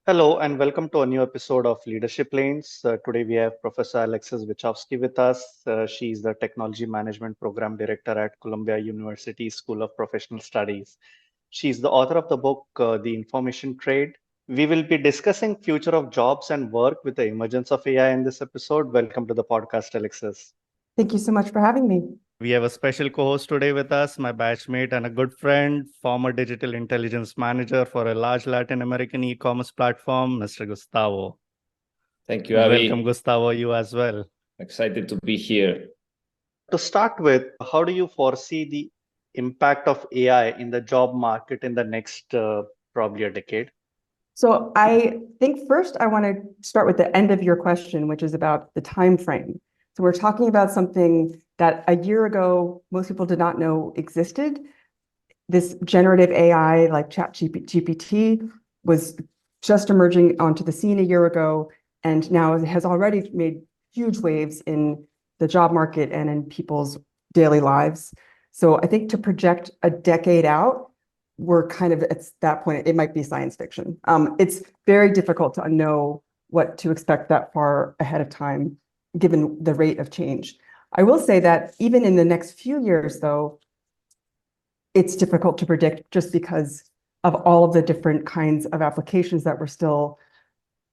Hello and welcome to a new episode of Leadership Lanes. Today we have Professor Alexis Wichowski with us. She is the Technology Management Program Director at Columbia University School of Professional Studies. She is the author of the book, The Information Trade. We will be discussing future of jobs and work with the emergence of AI in this episode. Welcome to the podcast, Alexis. Thank you so much for having me. We have a special co-host today with us, my batchmate and a good friend, former digital intelligence manager for a large Latin American e-commerce platform, Mr. Gustavo. Thank you, Welcome, Avi. Gustavo, you as well. Excited to be here. To start with, how do you foresee the impact of AI in the job market in the next probably a decade? So I think first I want to start with the end of your question, which is about the time frame. So we're talking about something that a year ago most people did not know existed. This generative AI like ChatGPT was just emerging onto the scene a year ago, and now it has already made huge waves in the job market and in people's daily lives. So I think to project a decade out, we're kind of at that point, it might be science fiction. It's very difficult to know what to expect that far ahead of time, given the rate of change. I will say that even in the next few years, though, it's difficult to predict just because of all of the different kinds of applications that we're still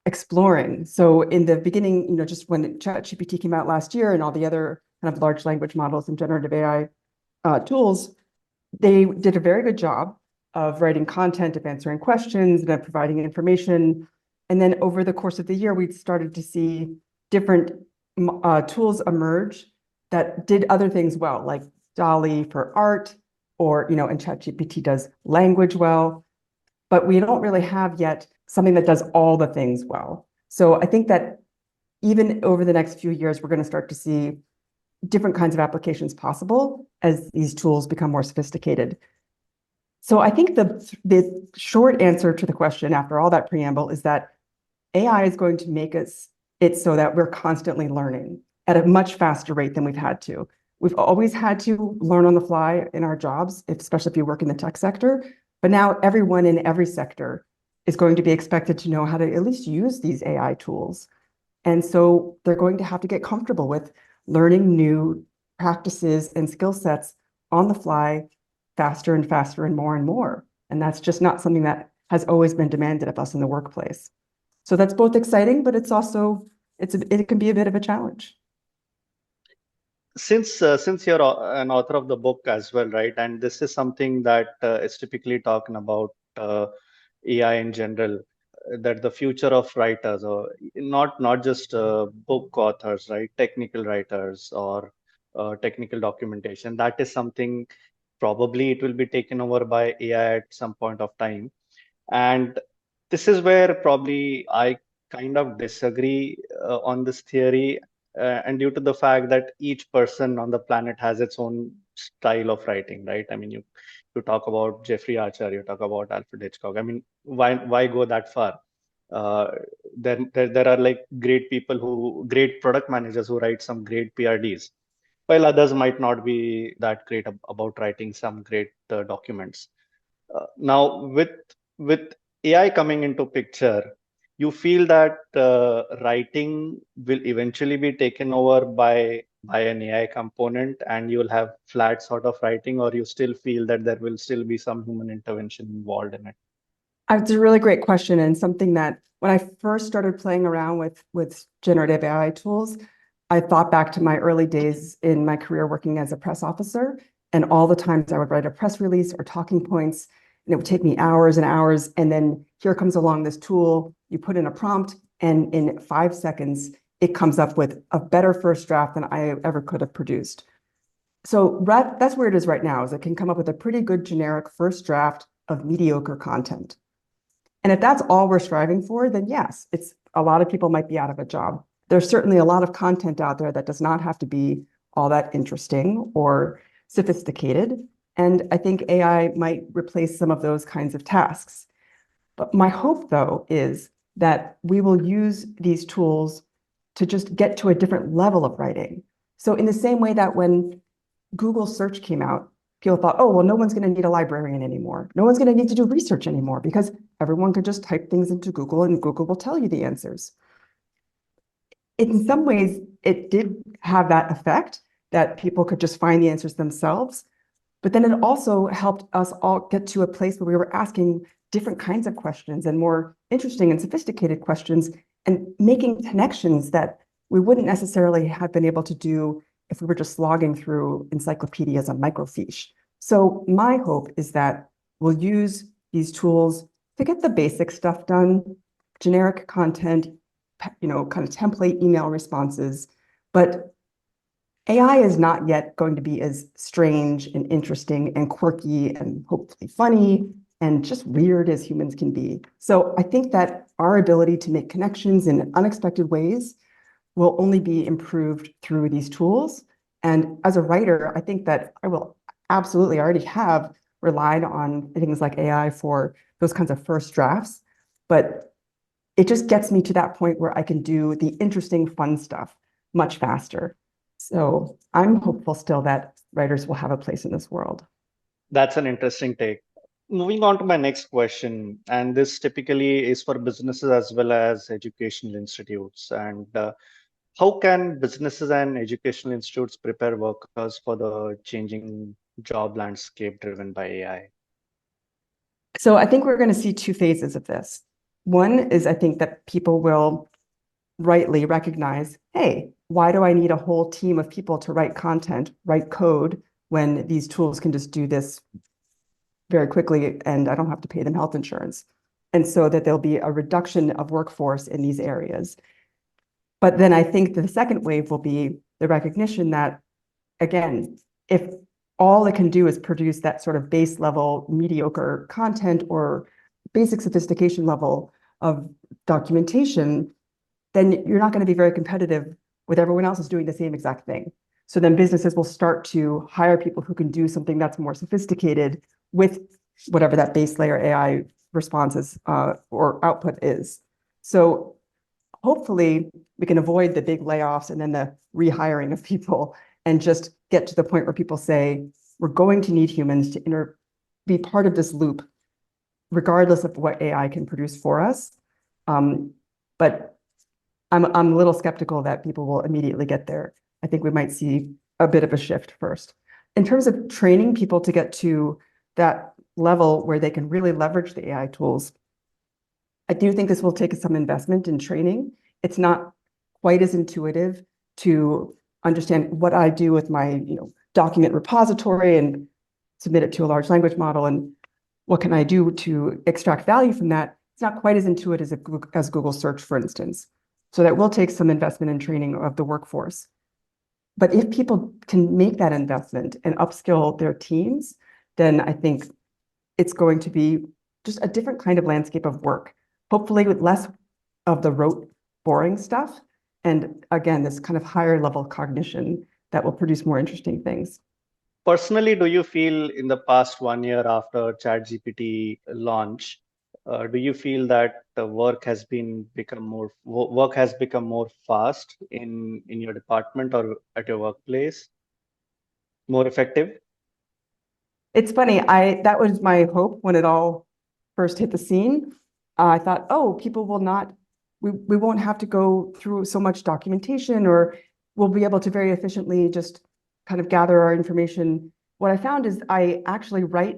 exploring. So in the beginning, just when ChatGPT came out last year and all the other kind of large language models and generative AI tools, they did a very good job of writing content, of answering questions, and of providing information. And then over the course of the year, we started to see different tools emerge that did other things well, like DALL-E for art, or, and ChatGPT does language well. But we don't really have yet something that does all the things well. So I think that even over the next few years, we're going to start to see different kinds of applications possible as these tools become more sophisticated. So I think the short answer to the question after all that preamble is that AI is going to make it so that we're constantly learning at a much faster rate than we've had to. We've always had to learn on the fly in our jobs, especially if you work in the tech sector. But now everyone in every sector is going to be expected to know how to at least use these AI tools. And so they're going to have to get comfortable with learning new practices and skill sets on the fly faster and faster and more. And that's just not something that has always been demanded of us in the workplace. So that's both exciting, but it's also, it can be a bit of a challenge. Since you're an author of the book as well, right? And this is something that is typically talking about AI in general, that the future of writers, or not just book authors, right? Technical writers or technical documentation. That is something probably it will be taken over by AI at some point of time. And this is where probably I kind of disagree on this theory, and due to the fact that each person on the planet has its own style of writing, right? I mean, you talk about Jeffrey Archer, you talk about Alfred Hitchcock. I mean, why go that far? Uh, there are like great product managers who write some great PRDs, while others might not be that great about writing some great documents. Now, with AI coming into picture, you feel that writing will eventually be taken over by an AI component, and you'll have flat sort of writing, or you still feel that there will still be some human intervention involved in it? It's a really great question, and something that when I first started playing around with generative AI tools, I thought back to my early days in my career working as a press officer, and all the times I would write a press release or talking points, and it would take me hours and hours. And then here comes along this tool, you put in a prompt, and in 5 seconds, it comes up with a better first draft than I ever could have produced. So that's where it is right now, is it can come up with a pretty good generic first draft of mediocre content. And if that's all we're striving for, then yes, it's a lot of people might be out of a job. There's certainly a lot of content out there that does not have to be all that interesting or sophisticated. And I think AI might replace some of those kinds of tasks. But my hope, though, is that we will use these tools to just get to a different level of writing. So in the same way that when Google search came out, people thought, oh, well, no one's going to need a librarian anymore. No one's going to need to do research anymore because everyone could just type things into Google and Google will tell you the answers. In some ways, it did have that effect that people could just find the answers themselves. But then it also helped us all get to a place where we were asking different kinds of questions and more interesting and sophisticated questions and making connections that we wouldn't necessarily have been able to do if we were just slogging through encyclopedias and microfiche. So my hope is that we'll use these tools to get the basic stuff done, generic content, kind of template email responses, but AI is not yet going to be as strange and interesting and quirky and hopefully funny and just weird as humans can be. So I think that our ability to make connections in unexpected ways will only be improved through these tools. And as a writer, I think that I will absolutely already have relied on things like AI for those kinds of first drafts, but it just gets me to that point where I can do the interesting, fun stuff much faster. So I'm hopeful still that writers will have a place in this world. That's an interesting take. Moving on to my next question, and this typically is for businesses as well as educational institutes. And how can businesses and educational institutes prepare workers for the changing job landscape driven by AI? So I think we're going to see two phases of this. One is I think that people will rightly recognize, hey, why do I need a whole team of people to write content, write code, when these tools can just do this very quickly and I don't have to pay them health insurance? And so that there'll be a reduction of workforce in these areas. But then I think the second wave will be the recognition that, again, if all it can do is produce that sort of base level mediocre content or basic sophistication level of documentation, then you're not going to be very competitive with everyone else who's doing the same exact thing. So then businesses will start to hire people who can do something that's more sophisticated with whatever that base layer AI responses or output is. So hopefully we can avoid the big layoffs and then the rehiring of people and just get to the point where people say, we're going to need humans to be part of this loop, regardless of what AI can produce for us. But I'm a little skeptical that people will immediately get there. I think we might see a bit of a shift first. In terms of training people to get to that level where they can really leverage the AI tools, I do think this will take some investment in training. It's not quite as intuitive to understand what I do with my document repository and submit it to a large language model and what can I do to extract value from that. It's not quite as intuitive as Google search, for instance. So that will take some investment in training of the workforce. But if people can make that investment and upskill their teams, then I think it's going to be just a different kind of landscape of work, hopefully with less of the rote, boring stuff. And again, this kind of higher level cognition that will produce more interesting things. Personally, do you feel in the past 1 year after ChatGPT launch, do you feel that the work has become more fast in your department or at your workplace, more effective? It's funny, that was my hope when it all first hit the scene. I thought, oh, people will not, we won't have to go through so much documentation, or we'll be able to very efficiently just kind of gather our information. What I found is I actually write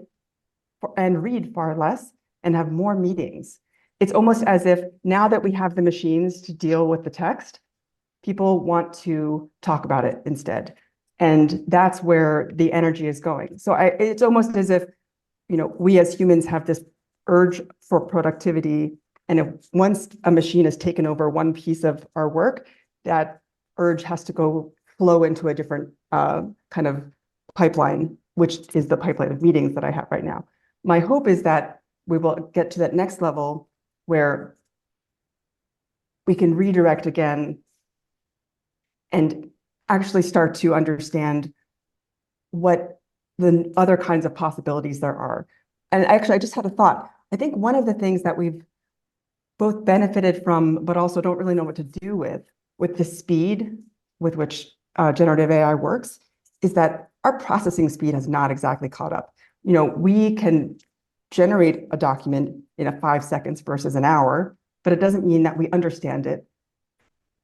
and read far less and have more meetings. It's almost as if now that we have the machines to deal with the text, people want to talk about it instead. And that's where the energy is going. So it's almost as if, we as humans have this urge for productivity. And if once a machine has taken over one piece of our work, that urge has to go flow into a different kind of pipeline, which is the pipeline of meetings that I have right now. My hope is that we will get to that next level where we can redirect again and actually start to understand what the other kinds of possibilities there are. And actually, I just had a thought. I think one of the things that we've both benefited from, but also don't really know what to do with the speed with which generative AI works, is that our processing speed has not exactly caught up. We can generate a document in 5 seconds versus an hour, but it doesn't mean that we understand it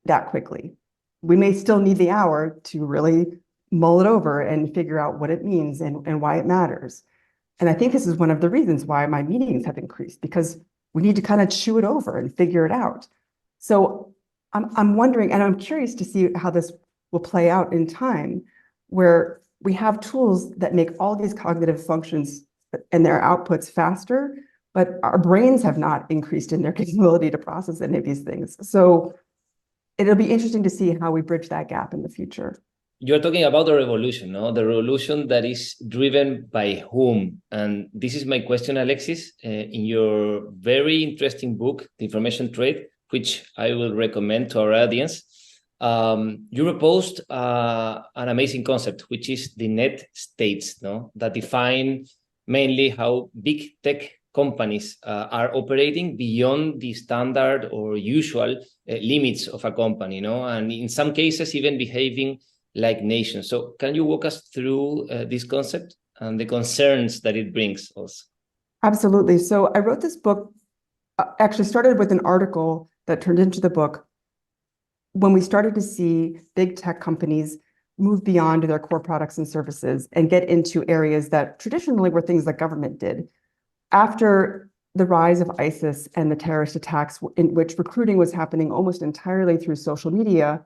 that quickly. We may still need the hour to really mull it over and figure out what it means and why it matters. And I think this is one of the reasons why my meetings have increased, because we need to kind of chew it over and figure it out. So I'm wondering, and I'm curious to see how this will play out in time, where we have tools that make all these cognitive functions and their outputs faster, but our brains have not increased in their capability to process any of these things. So it'll be interesting to see how we bridge that gap in the future. You're talking about the revolution, no? The revolution that is driven by whom? And this is my question, Alexis. In your very interesting book, The Information Trade, which I will recommend to our audience, you proposed an amazing concept, which is the net states, no? That define mainly how big tech companies are operating beyond the standard or usual limits of a company, no? And in some cases, even behaving like nations. So can you walk us through this concept and the concerns that it brings also? Absolutely. So I wrote this book, actually started with an article that turned into the book when we started to see big tech companies move beyond their core products and services and get into areas that traditionally were things that government did. After the rise of ISIS and the terrorist attacks, in which recruiting was happening almost entirely through social media,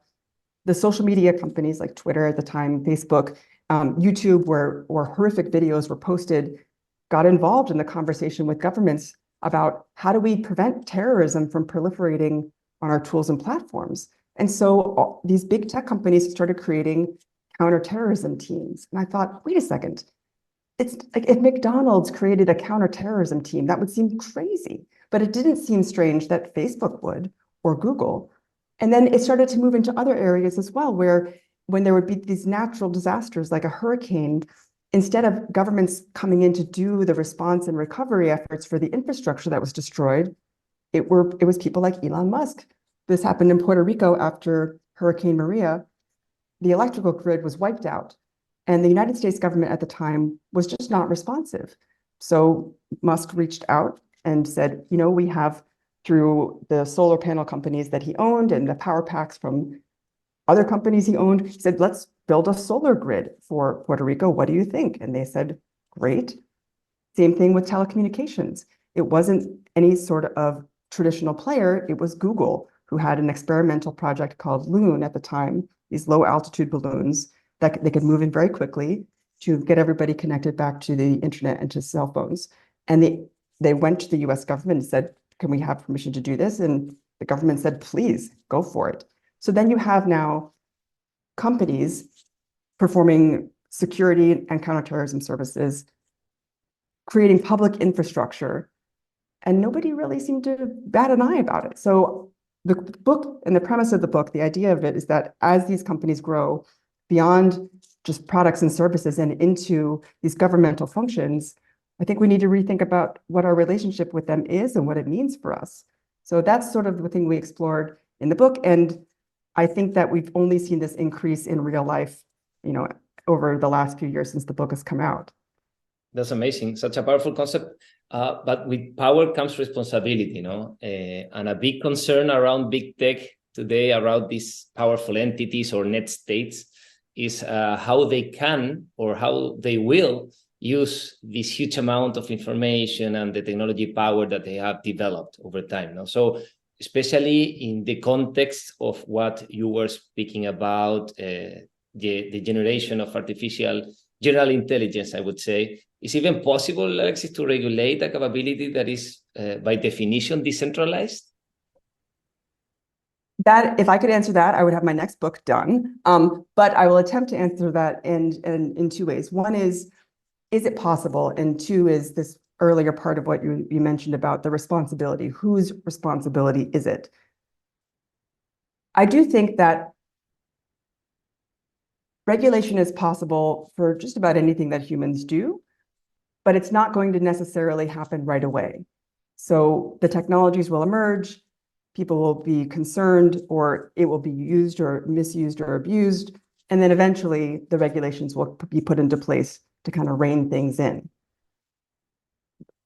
the social media companies like Twitter at the time, Facebook, YouTube, where horrific videos were posted, got involved in the conversation with governments about how do we prevent terrorism from proliferating on our tools and platforms. And so these big tech companies started creating counterterrorism teams. And I thought, wait a second, it's like if McDonald's created a counterterrorism team, that would seem crazy. But it didn't seem strange that Facebook would or Google. And then it started to move into other areas as well, where when there would be these natural disasters like a hurricane, instead of governments coming in to do the response and recovery efforts for the infrastructure that was destroyed, it was people like Elon Musk. This happened in Puerto Rico after Hurricane Maria. The electrical grid was wiped out, and the United States government at the time was just not responsive. So Musk reached out and said, we have, through the solar panel companies that he owned and the power packs from other companies he owned, he said, let's build a solar grid for Puerto Rico. What do you think? And they said, great. Same thing with telecommunications. It wasn't any sort of traditional player. It was Google, who had an experimental project called Loon at the time, these low altitude balloons that they could move in very quickly to get everybody connected back to the internet and to cell phones. And they went to the US government and said, can we have permission to do this? And the government said, please, go for it. So then you have now companies performing security and counterterrorism services, creating public infrastructure, and nobody really seemed to bat an eye about it. So the book and the premise of the book, the idea of it is that as these companies grow beyond just products and services and into these governmental functions, I think we need to rethink about what our relationship with them is and what it means for us. So that's sort of the thing we explored in the book. And I think that we've only seen this increase in real life, over the last few years since the book has come out. That's amazing. Such a powerful concept. But with power comes responsibility, and a big concern around big tech today, around these powerful entities or net states, is how they can or how they will use this huge amount of information and the technology power that they have developed over time. So especially in the context of what you were speaking about, the generation of artificial general intelligence, I would say, is even possible, Alexis, to regulate a capability that is by definition decentralized? That, if I could answer that, I would have my next book done. But I will attempt to answer that in two ways. One is it possible? And two is this earlier part of what you mentioned about the responsibility. Whose responsibility is it? I do think that regulation is possible for just about anything that humans do, but it's not going to necessarily happen right away. So the technologies will emerge, people will be concerned, or it will be used or misused or abused, And then eventually the regulations will be put into place to kind of rein things in.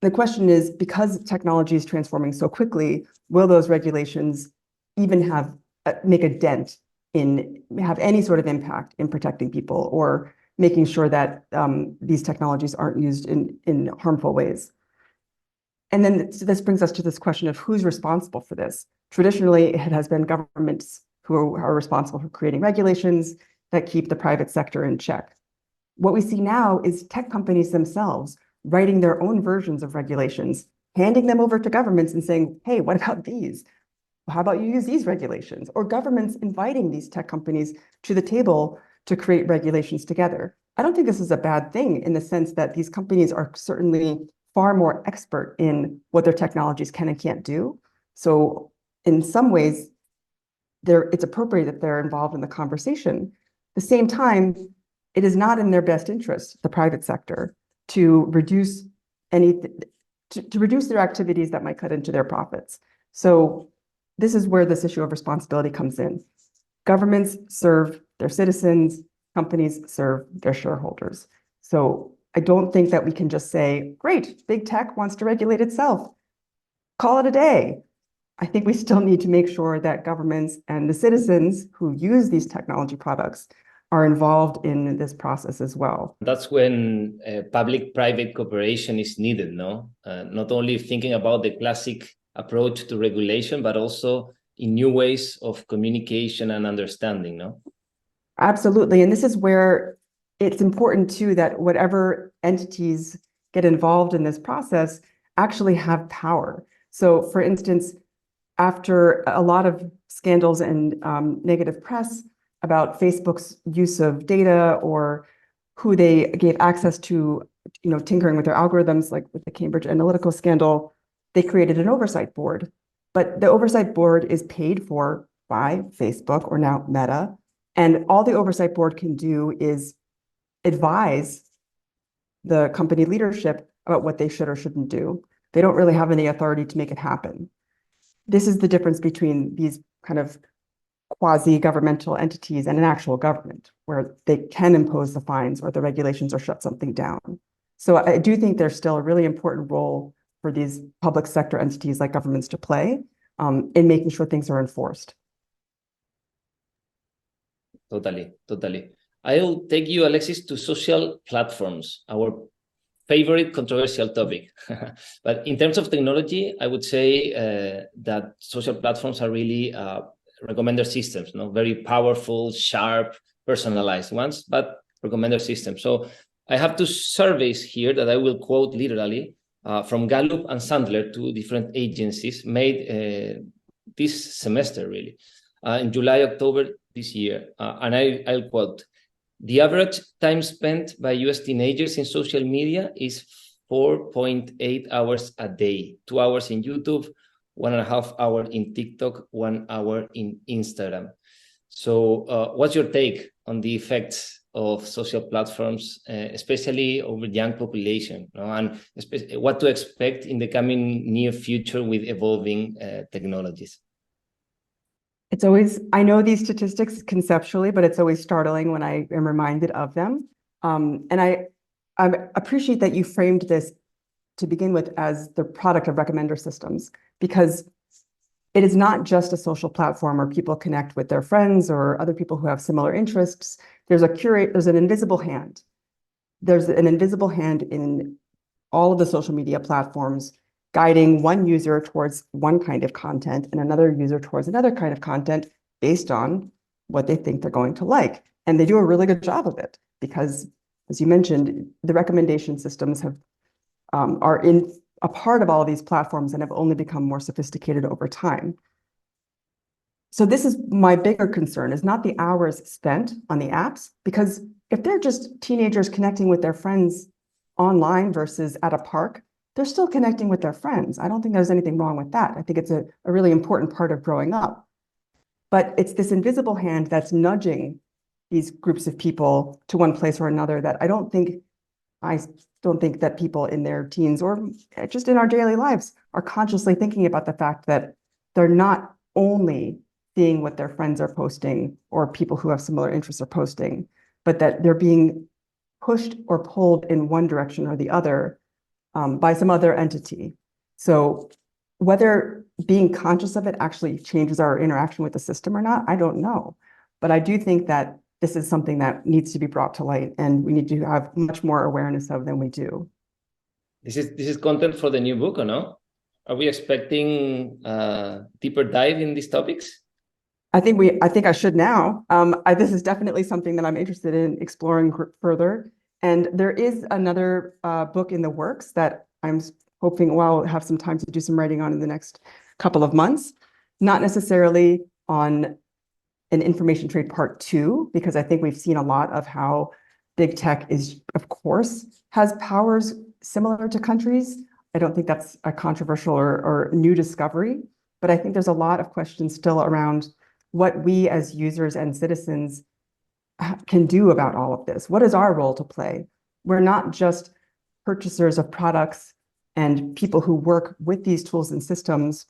The question is, because technology is transforming so quickly, will those regulations even make a dent have any sort of impact in protecting people or making sure that these technologies aren't used in harmful ways? And then this brings us to this question of who's responsible for this. Traditionally, it has been governments who are responsible for creating regulations that keep the private sector in check. What we see now is tech companies themselves writing their own versions of regulations, handing them over to governments and saying, hey, what about these? How about you use these regulations? Or governments inviting these tech companies to the table to create regulations together. I don't think this is a bad thing in the sense that these companies are certainly far more expert in what their technologies can and can't do. So in some ways, it's appropriate that they're involved in the conversation. At the same time, it is not in their best interest, the private sector, to reduce their activities that might cut into their profits. So this is where this issue of responsibility comes in. Governments serve their citizens, companies serve their shareholders. So I don't think that we can just say, great, big tech wants to regulate itself. Call it a day. I think we still need to make sure that governments and the citizens who use these technology products are involved in this process as well. That's when public-private cooperation is needed, no? Not only thinking about the classic approach to regulation, but also in new ways of communication and understanding, no? Absolutely. And this is where it's important too that whatever entities get involved in this process actually have power. So for instance, after a lot of scandals and negative press about Facebook's use of data or who they gave access to, tinkering with their algorithms, like with the Cambridge Analytica scandal, they created an oversight board. But the oversight board is paid for by Facebook, or now Meta. And all the oversight board can do is advise the company leadership about what they should or shouldn't do. They don't really have any authority to make it happen. This is the difference between these kind of quasi-governmental entities and an actual government, where they can impose the fines or the regulations or shut something down. So I do think there's still a really important role for these public sector entities like governments to play in making sure things are enforced. Totally. I'll take you, Alexis, to social platforms, our favorite controversial topic. But in terms of technology, I would say that social platforms are really recommender systems, very powerful, sharp, personalized ones, but recommender systems. So I have two surveys here that I will quote literally from Gallup and Sandler, two different agencies made this semester, really, in July, October this year. And I'll quote, the average time spent by US teenagers in social media is 4.8 hours a day, 2 hours in YouTube, 1.5 hours in TikTok, 1 hour in Instagram. So what's your take on the effects of social platforms, especially over young population, and what to expect in the coming near future with evolving technologies? It's always, I know these statistics conceptually, but it's always startling when I am reminded of them. And I appreciate that you framed this to begin with as the product of recommender systems, because it is not just a social platform where people connect with their friends or other people who have similar interests. There's an invisible hand. There's an invisible hand in all of the social media platforms guiding one user towards one kind of content and another user towards another kind of content based on what they think they're going to like. And they do a really good job of it because, as you mentioned, the recommendation systems are in a part of all of these platforms and have only become more sophisticated over time. So this is my bigger concern, is not the hours spent on the apps, because if they're just teenagers connecting with their friends online versus at a park, they're still connecting with their friends. I don't think there's anything wrong with that. I think it's a really important part of growing up. But it's this invisible hand that's nudging these groups of people to one place or another that I don't think that people in their teens or just in our daily lives are consciously thinking about the fact that they're not only seeing what their friends are posting or people who have similar interests are posting, but that they're being pushed or pulled in one direction or the other by some other entity. So whether being conscious of it actually changes our interaction with the system or not, I don't know. But I do think that this is something that needs to be brought to light, and we need to have much more awareness of than we do. This is content for the new book, or no? Are we expecting deeper dive in these topics? I think I should now. This is definitely something that I'm interested in exploring further. And there is another book in the works that I'm hoping I'll have some time to do some writing on in the next couple of months. Not necessarily on an information trade part 2, because I think we've seen a lot of how big tech is, of course, has powers similar to countries. I don't think that's a controversial or new discovery, but I think there's a lot of questions still around what we as users and citizens can do about all of this. What is our role to play? We're not just purchasers of products and people who work with these tools and systems.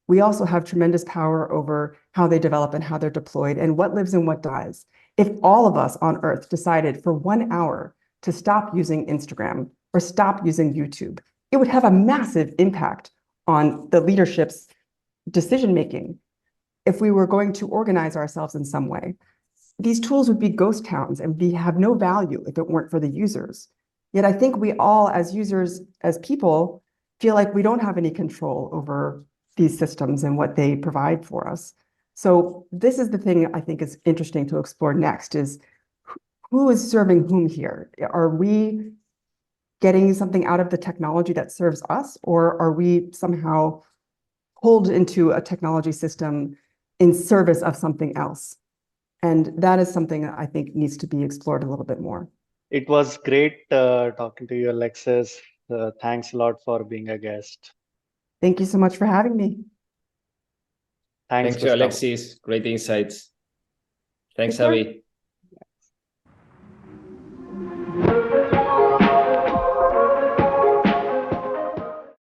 We also have tremendous power over how they develop and how they're deployed and what lives and what dies. If all of us on Earth decided for 1 hour to stop using Instagram or stop using YouTube, it would have a massive impact on the leadership's decision-making. If we were going to organize ourselves in some way, these tools would be ghost towns and have no value if it weren't for the users. Yet I think we all, as users, as people, feel like we don't have any control over these systems and what they provide for us. So this is the thing I think is interesting to explore next, is who is serving whom here? Are we getting something out of the technology that serves us, or are we somehow pulled into a technology system in service of something else? And that is something that I think needs to be explored a little bit more. It was great talking to you, Alexis. Thanks a lot for being a guest. Thank you so much for having me. Thanks, Thank you, Gustavo. Alexis. Great insights. Thanks, Take care. Abby.